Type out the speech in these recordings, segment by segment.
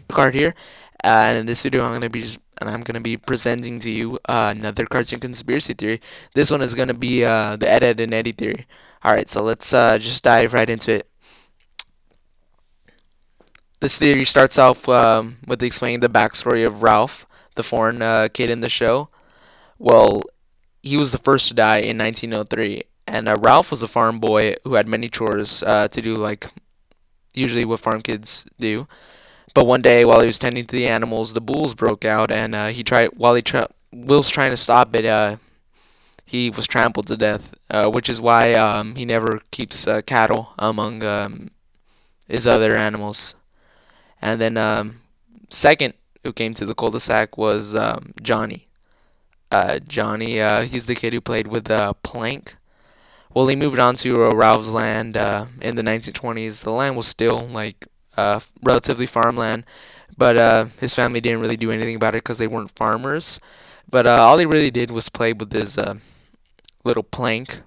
Card here, and in this video I'm gonna be presenting to you another cartoon conspiracy theory. This one is gonna be the Ed, Ed, and Eddy theory. All right, so let's just dive right into it. This theory starts off with explaining the backstory of Ralph, the foreign kid in the show. Well, he was the first to die in 1903, and Ralph was a farm boy who had many chores to do, like usually what farm kids do. But one day, while he was tending to the animals, the bulls broke out, and Will's trying to stop it. He was trampled to death, which is why he never keeps cattle among his other animals. And then second who came to the cul-de-sac was Johnny. Johnny, he's the kid who played with Plank. Well, he moved on to Ralph's land in the 1920s. The land was still like relatively farmland, but his family didn't really do anything about it because they weren't farmers. But all he really did was play with his little plank,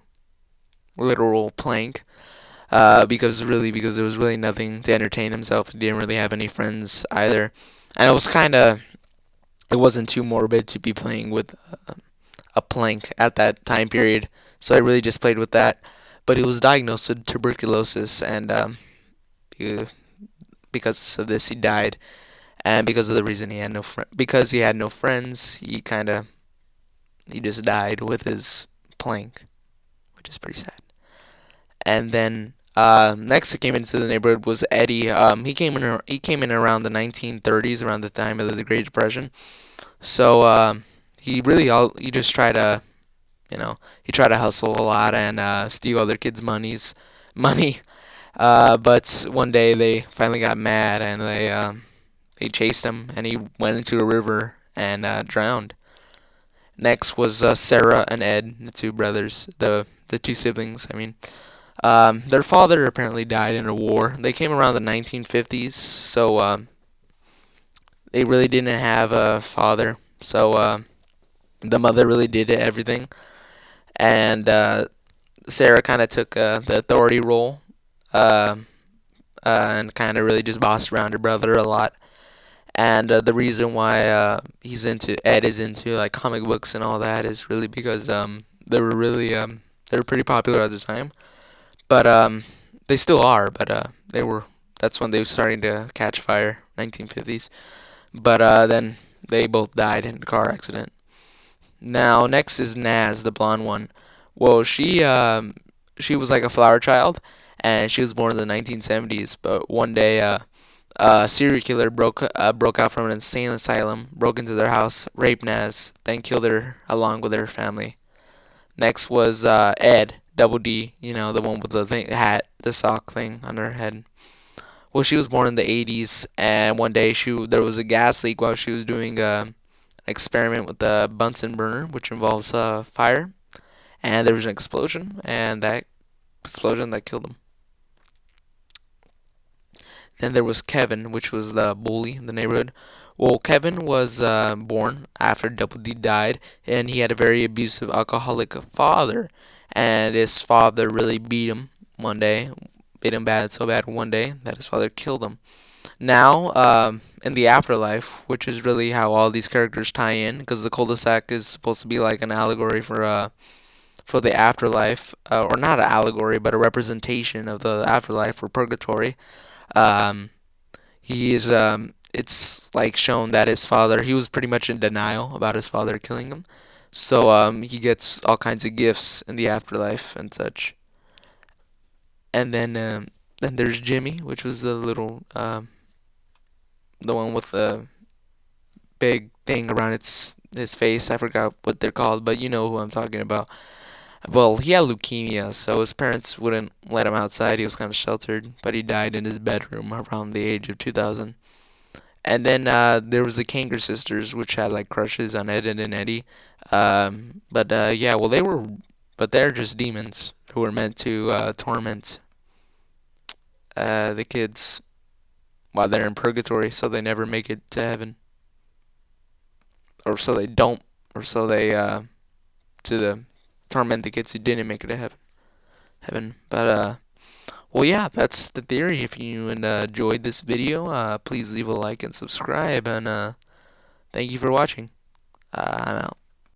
literal plank, because there was really nothing to entertain himself. He didn't really have any friends either, and it wasn't too morbid to be playing with a plank at that time period. So I really just played with that. But he was diagnosed with tuberculosis, and because of this he died. And because of the reason because he had no friends, he just died with his plank, which is pretty sad. And then next who came into the neighborhood was Eddie. He came in around the 1930s, around the time of the Great Depression. So he just tried to, he tried to hustle a lot and steal other kids' money. But one day they finally got mad and they chased him, and he went into a river and drowned. Next was Sarah and Ed, the two brothers, the two siblings. I mean, their father apparently died in a war. They came around the 1950s, so they really didn't have a father. So the mother really did everything, and Sarah kind of took the authority role, uh, and kind of really just bossed around her brother a lot. And the reason why Ed is into like comic books and all that is really because they were pretty popular at the time, but they still are, but that's when they were starting to catch fire, 1950s. But then they both died in a car accident. Now next is Naz, the blonde one. Well, she was like a flower child, and she was born in the 1970s. But one day, a serial killer broke out from an insane asylum, broke into their house, raped Naz, then killed her along with her family. Next was Ed, Double D, the one with the the sock thing on her head. Well, she was born in the 80s, and one day there was a gas leak while she was doing an experiment with the Bunsen burner, which involves fire, and there was an explosion, and that explosion that killed him. Then there was Kevin, which was the bully in the neighborhood. Well, Kevin was born after Double D died, and he had a very abusive, alcoholic father, and his father really beat him one day, beat him bad so bad one day that his father killed him. Now, in the afterlife, which is really how all these characters tie in, because the cul-de-sac is supposed to be like an allegory for the afterlife, or not an allegory, but a representation of the afterlife or purgatory. Um, it's like shown that he was pretty much in denial about his father killing him. So he gets all kinds of gifts in the afterlife and such. And then there's Jimmy, which was the one with the big thing around his face. I forgot what they're called, but you know who I'm talking about. Well, he had leukemia, so his parents wouldn't let him outside. He was kind of sheltered, but he died in his bedroom around the age of 2000. And then there was the Kanger sisters, which had like crushes on Ed, Ed and Eddy. Yeah, well but they're just demons who were meant to torment the kids while they're in purgatory, so they never make it to heaven, or so they don't, or so they to the torment the kids who didn't make it to heaven. heaven. But well, yeah, that's the theory. If you enjoyed this video, please leave a like and subscribe, and thank you for watching. I'm out.